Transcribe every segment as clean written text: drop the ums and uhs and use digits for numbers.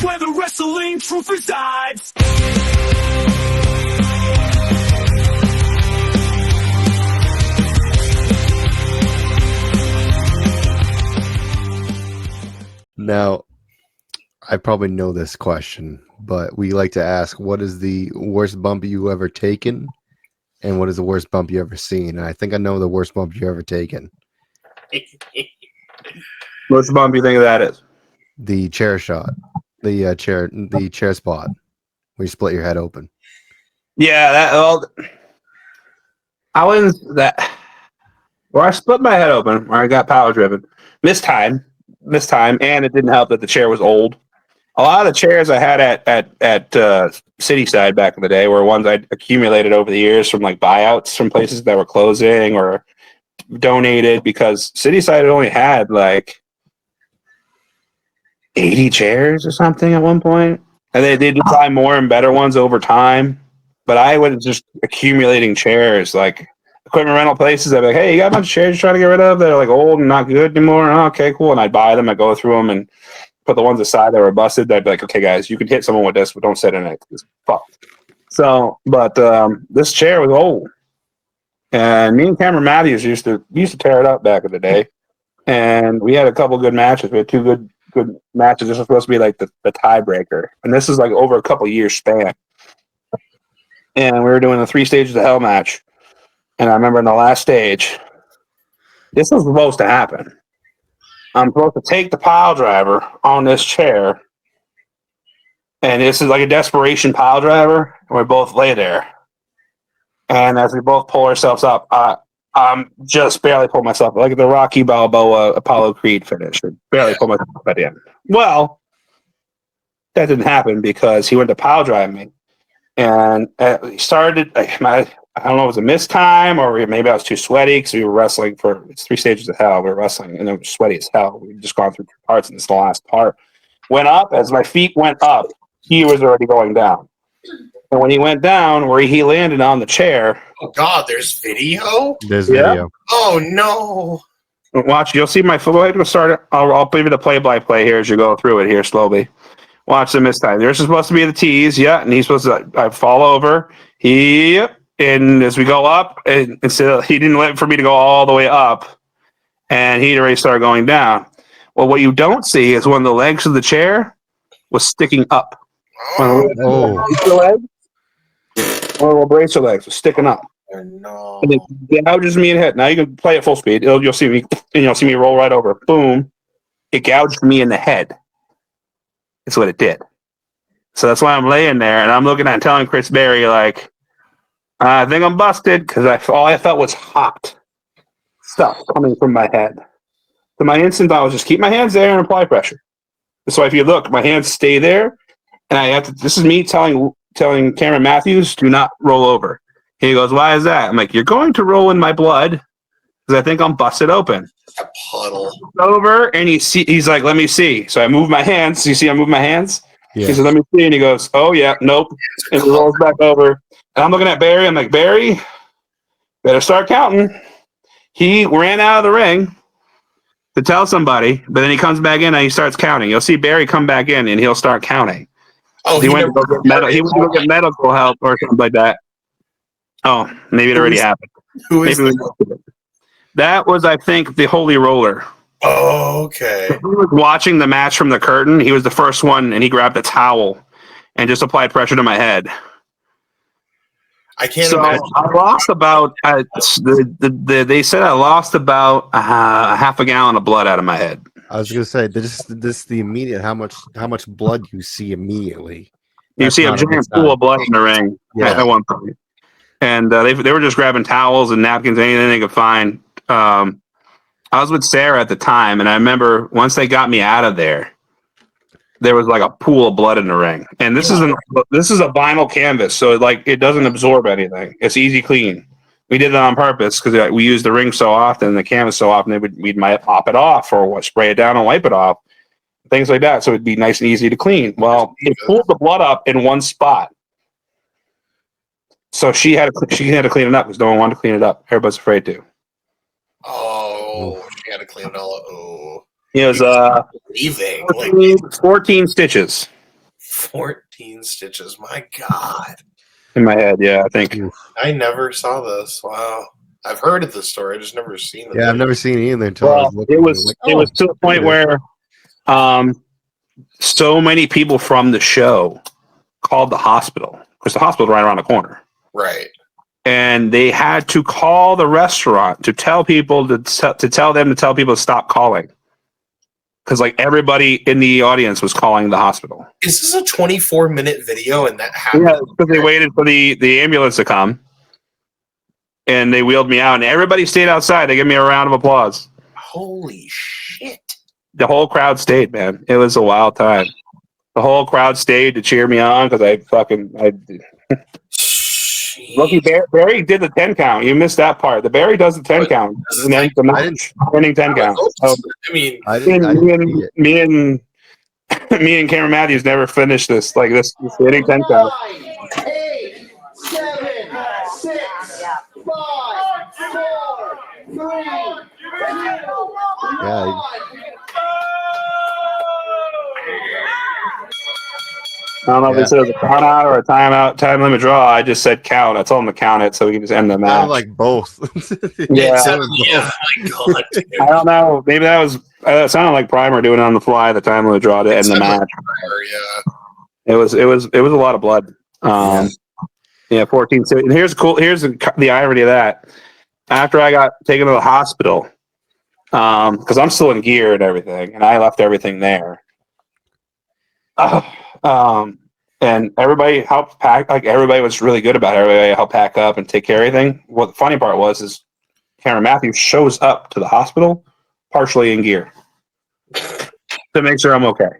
where the wrestling truth resides. Now, I probably know this question, but we like to ask, what is the worst bump you ever taken? And what is the worst bump you ever seen? And I think I know the worst bump you ever taken. What's the bump you think that is? The chair shot. The chair spot where you split your head open. Yeah, I was that where I split my head open, where I got power driven. Missed time, and it didn't help that the chair was old. A lot of the chairs I had at Cityside back in the day were ones I'd accumulated over the years from like buyouts from places that were closing or donated, because Cityside only had like 80 chairs or something at one point. And they did buy more and better ones over time. But I was just accumulating chairs, like equipment rental places. I'd be like, hey, you got a bunch of chairs you're trying to get rid of that are like old and not good anymore? Oh, okay, cool. And I'd buy them, I'd go through them and put the ones aside that were busted. I'd be like, okay, guys, you can hit someone with this, but don't sit in it. It's fucked. So, but this chair was old. And me and Cameron Matthews used to tear it up back in the day. And we had a couple good matches. We had two good matches. This was supposed to be like the tiebreaker. And this is like over a couple years span. And we were doing the 3 stages of hell match. And I remember in the last stage, this was supposed to happen. I'm supposed to take the pile driver on this chair. And this is like a desperation pile driver. And we both lay there. And as we both pull ourselves up, I'm just barely pull myself up, like the Rocky Balboa Apollo Creed finish. Barely pull myself up at the end. Well, that didn't happen because he went to pile drive me. And he started, I don't know if it was a missed time or maybe I was too sweaty because we were wrestling for 3 stages of hell. We were wrestling and it was sweaty as hell. We'd just gone through 2 parts and this is the last part. Went up, as my feet went up, he was already going down. And when he went down, where he landed on the chair. Oh, God, there's video? There's video. Oh, no. Watch, you'll see my foot. I'll give you the play-by-play here as you go through it here slowly. Watch the missed time. There's supposed to be the tease, yeah, and he's supposed to I fall over. And as we go up, and instead he didn't wait for me to go all the way up, and he'd already started going down. Well, what you don't see is when the legs of the chair was sticking up. Oh. One of the bracer legs was sticking up. Oh, no. And it gouges me in the head. Now you can play at full speed. You'll see me, and you'll see me roll right over. Boom! It gouged me in the head. That's what it did. So that's why I'm laying there, and I'm looking at and telling Chris Berry, like, I think I'm busted, because all I felt was hot stuff coming from my head. So my instant thought was just keep my hands there and apply pressure. So if you look, my hands stay there, and I have to. This is me telling Cameron Matthews, do not roll over. He goes, why is that? I'm like, you're going to roll in my blood because I think I'm busted open. A puddle. Over, and he's like, let me see. So I move my hands. You see I move my hands? Yeah. He says, let me see. And he goes, oh, yeah, nope. And he rolls back over. And I'm looking at Barry. I'm like, Barry, better start counting. He ran out of the ring to tell somebody, but then he comes back in and he starts counting. You'll see Barry come back in and he'll start counting. Oh, he went to go get medical help or something like that. Oh, maybe it already happened. Who is that was, I think, the Holy Roller. Oh, okay. He was watching the match from the curtain. He was the first one, and he grabbed a towel and just applied pressure to my head. I can't so imagine. I lost about. They said I lost about half a gallon of blood out of my head. I was gonna say this the immediate how much blood you see immediately. You see a giant pool of blood in the ring at one point, and they were just grabbing towels and napkins, anything they could find. I was with Sarah at the time, and I remember once they got me out of there, there was like a pool of blood in the ring. And this is a vinyl canvas, so it doesn't absorb anything. It's easy clean. We did it on purpose because we used the ring so often, the canvas so often, we'd might pop it off or spray it down and wipe it off, things like that. So it'd be nice and easy to clean. Well, it pulled the blood up in one spot. So she had to clean it up because no one wanted to clean it up. Everybody's afraid to. Oh, she had to clean it all up. Oh. It was 14 stitches. 14 stitches. My God. In my head, yeah, I think. I never saw this. Wow. I've heard of the story. I just never seen it. Yeah, I've never seen it either until I was looking. It was to the point where so many people from the show called the hospital because the hospital's right around the corner. Right. And they had to call the restaurant to tell people to tell people to stop calling. Because like everybody in the audience was calling the hospital. Is this a 24-minute video and that happened? Yeah, because they waited for the ambulance to come. And they wheeled me out, and everybody stayed outside. They gave me a round of applause. Holy shit. The whole crowd stayed, man. It was a wild time. The whole crowd stayed to cheer me on because Lucky Barry did the 10 count. You missed that part. The Barry does the 10 count. And then the winning 10 count. I mean, me and Cameron Matthews never finished this. Like this winning 10 count. 9, 8, 7, 6, 5, 4, 3, 2, 1. I don't know if it says a count out or a timeout, time limit draw. I just said count. I told him to count it so we can just end the match. Sounded like both. Yeah, my God, dude. I don't know. Maybe that was it sounded like Primer doing it on the fly. The time limit draw to end the match. Yeah. It was a lot of blood. 14. So, and here's the irony of that. After I got taken to the hospital, because I'm still in gear and everything, and I left everything there. And everybody helped pack. Like everybody was really good about it. Everybody helped pack up and take care of everything. What the funny part was Cameron Matthews shows up to the hospital partially in gear to make sure I'm okay.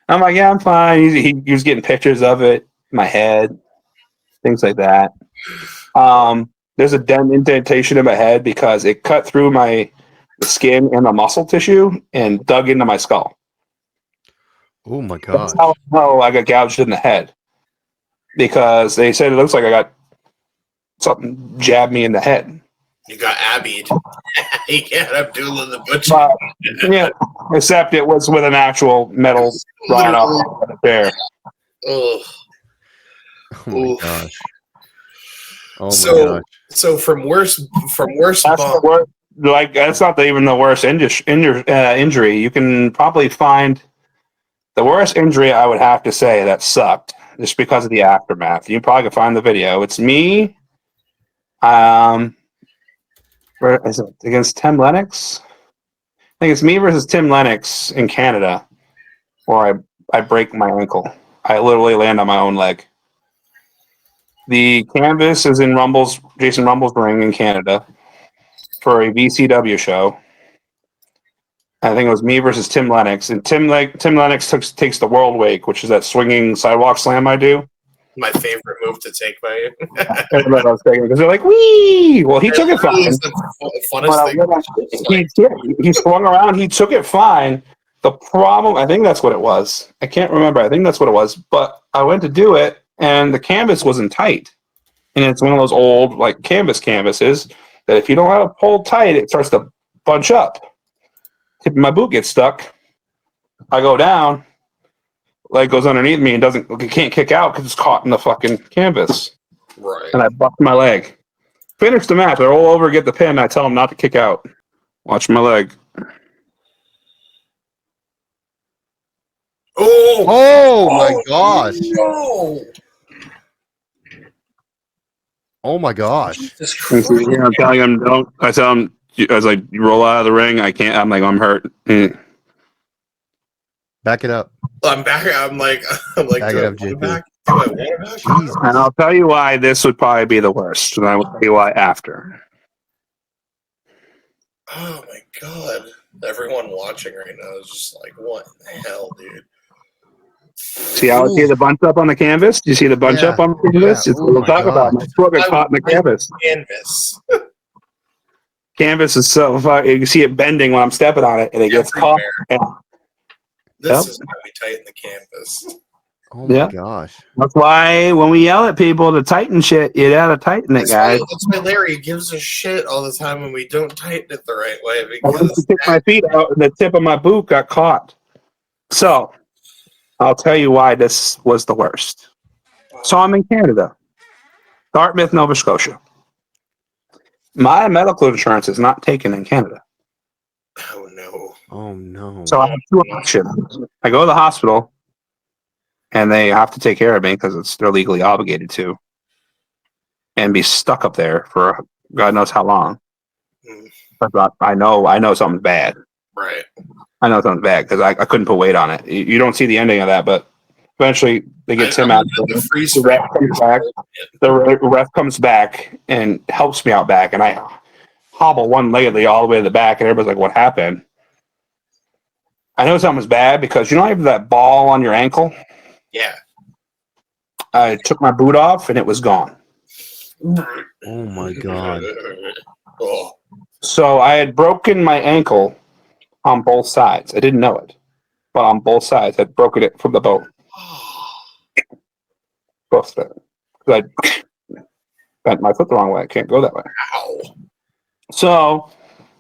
I'm like, yeah, I'm fine. He was getting pictures of it, my head, things like that. There's a indentation in my head because it cut through the skin and the muscle tissue and dug into my skull. Oh my God! That's how I got gouged in the head because they said it looks like I got something jabbed me in the head. You got Abby'd. You can't Abdullah the Butcher. Yeah, except it was with an actual metal rod off the chair. Oh my gosh! Oh my gosh! So from worst That's bump. the worst. Like that's not even the worst injury. You can probably find. The worst injury, I would have to say, that sucked just because of the aftermath. You probably can find the video. It's me. Where is it? Against Tim Lennox? I think it's me versus Tim Lennox in Canada, where I break my ankle. I literally land on my own leg. The canvas is in Jason Rumble's ring in Canada for a VCW show. I think it was me versus Tim Lennox, and Tim Lennox takes the world wake, which is that swinging sidewalk slam I do. My favorite move to take by you. Because they're like, wee! Well, he took it fine. It's the funnest thing. He swung around. He took it fine. The problem, I think that's what it was. I can't remember. I think that's what it was. But I went to do it, and the canvas wasn't tight. And it's one of those old like canvases that if you don't have it pulled tight, it starts to bunch up. Tip of my boot gets stuck. I go down. Leg goes underneath me and it can't kick out because it's caught in the fucking canvas. Right. And I bucked my leg. Finish the match. I roll over, get the pin. I tell them not to kick out. Watch my leg. Oh my gosh! No. Oh my gosh! I'm telling them don't. I tell them. I was like, you roll out of the ring. I can't. I'm like, I'm hurt. Back it up. I'm back. I'm like, Back it up, JP. Do I want it back? Jesus. And I'll tell you why this would probably be the worst, and I will tell you why after. Oh my God! Everyone watching right now is just like, what in the hell, dude? See how I see the bunch up on the canvas? Do you see the bunch up on the canvas? Yeah. It's what we'll talk about. My foot got caught in the canvas. Canvas. Canvas is so far. You can see it bending when I'm stepping on it, and it gets caught. This is how we tighten the canvas. Oh my gosh! That's why when we yell at people to tighten shit, you gotta tighten it, guys. That's why Larry gives us shit all the time when we don't tighten it the right way. I went to kick my feet out, and the tip of my boot got caught. So I'll tell you why this was the worst. So I'm in Canada, Dartmouth, Nova Scotia. My medical insurance is not taken in Canada. Oh no. Oh no. So I have two options. I go to the hospital, and they have to take care of me because they're legally obligated to, and be stuck up there for God knows how long. Mm, But I know something's bad. right. I know something's bad because I couldn't put weight on it. You don't see the ending of that, but eventually they get Tim out. The freeze The frame. ref comes back. The ref comes back and helps me out back, and I hobble one-leggedly all the way to the back, and everybody's like, "What happened?" I know something was bad because you know, you have that ball on your ankle. Yeah. I took my boot off, and it was gone. Oh my god. Oh. So I had broken my ankle on both sides. I didn't know it, but on both sides, I'd broken it from the bone. Both of them. Because I bent my foot the wrong way. I can't go that way. Ow. So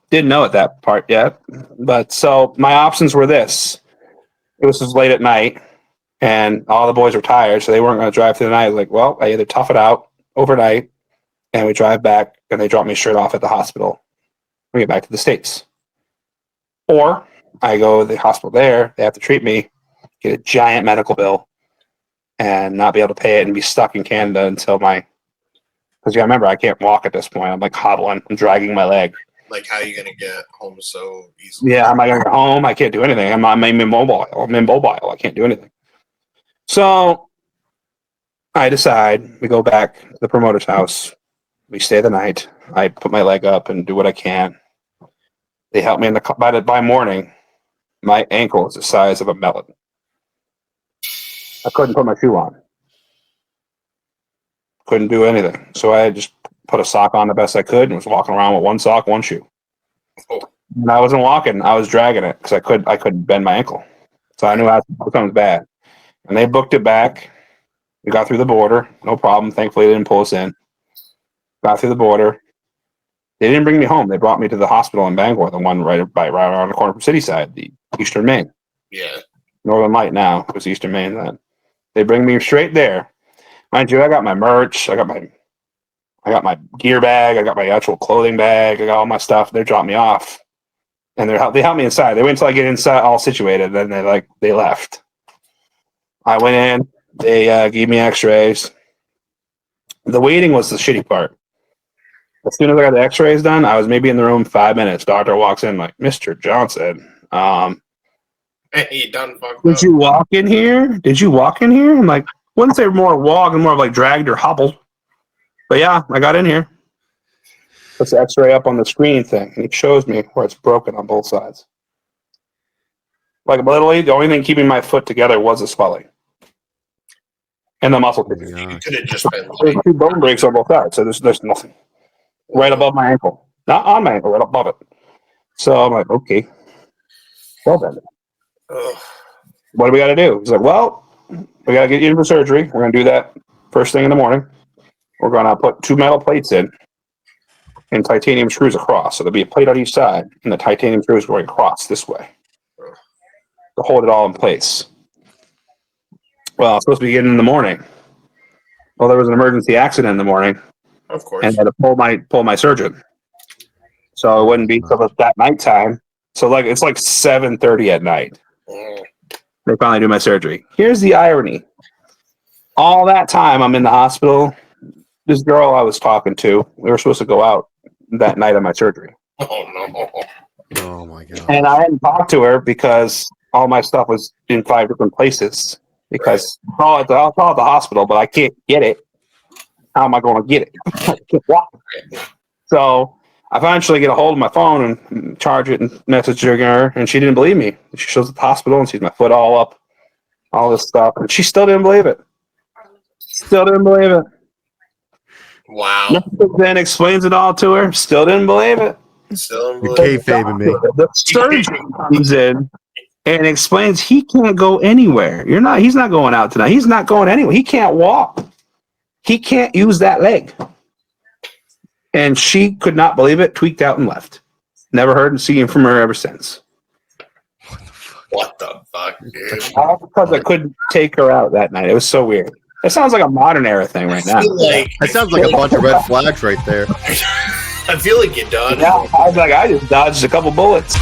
didn't know it that part yet. But so my options were this. It was late at night, and all the boys were tired, so they weren't going to drive through the night. I was like, well, I either tough it out overnight, and we drive back, and they drop me straight off at the hospital. We get back to the States. Or I go to the hospital there, they have to treat me, get a giant medical bill, and not be able to pay it and be stuck in Canada until because you remember, I can't walk at this point. I'm like hobbling, I'm dragging my leg. Like, how are you gonna get home so easily? Yeah, I'm not going to go home. I can't do anything. I'm immobile. I'm immobile. I can't do anything. So I decide we go back to the promoter's house. We stay the night. I put my leg up and do what I can. They help me by morning. My ankle is the size of a melon. I couldn't put my shoe on. Couldn't do anything. So I just put a sock on the best I could and was walking around with one sock, one shoe. Oh. And I wasn't walking. I was dragging it because I couldn't bend my ankle. So I knew something was bad. And they booked it back. We got through the border. No problem. Thankfully, they didn't pull us in. Got through the border. They didn't bring me home. They brought me to the hospital in Bangor, the one right around the corner from Cityside, the Eastern Maine. Yeah. Northern Light now. It was Eastern Maine then. They bring me straight there. Mind you, I got my merch. I got my gear bag. I got my actual clothing bag. I got all my stuff. They dropped me off, and they helped me inside. They wait until I get inside, all situated. Then they left. I went in. They gave me X-rays. The waiting was the shitty part. As soon as I got the X-rays done, I was maybe in the room 5 minutes. Doctor walks in like, Mr. Johnson, Hey, you done fucked did up. you walk in here? Did you walk in here? I'm like, wouldn't say more walk and more of like dragged or hobbled. But yeah, I got in here. Puts the X-ray up on the screen thing, and it shows me where it's broken on both sides. Like literally, the only thing keeping my foot together was the swelling and the muscle. Oh my You gosh. could have just been There's like, 2 bone breaks on both sides, so there's nothing right above my ankle, not on my ankle, right above it. So I'm like, okay, well then, ugh. what do we got to do? He's like, well, we got to get you in for surgery. We're going to do that first thing in the morning. We're going to put 2 metal plates in and titanium screws across. So there'll be a plate on each side, and the titanium screws going across this way to hold it all in place. Well, I was supposed to be getting in the morning. Well, there was an emergency accident in the morning, Of course. and I had to pull my surgeon. So it wouldn't be till that nighttime. So like it's like 7:30 at night. Mm. They finally do my surgery. Here's the irony. All that time I'm in the hospital. This girl I was talking to, we were supposed to go out that night of my surgery. Oh no. Oh my god. And I hadn't talked to her because all my stuff was in 5 different places. Because I'll call it the hospital, but I can't get it. How am I going to get it? I can't walk. So I eventually get a hold of my phone and charge it and message her, and she didn't believe me. She shows at the hospital and sees my foot all up, all this stuff, and she still didn't believe it. Still didn't believe it. Wow. Then explains it all to her. Still didn't believe it. Still You're kayfabing me. The surgeon comes in and explains he can't go anywhere. He's not going out tonight. He's not going anywhere. He can't walk. He can't use that leg. And she could not believe it, tweaked out and left. Never heard and seen from her ever since. What the fuck, dude? All because I couldn't take her out that night. It was so weird. That sounds like a modern era thing right now. That sounds like a bunch of red flags right there. I feel like you done. Yeah, I was like, I just dodged a couple bullets.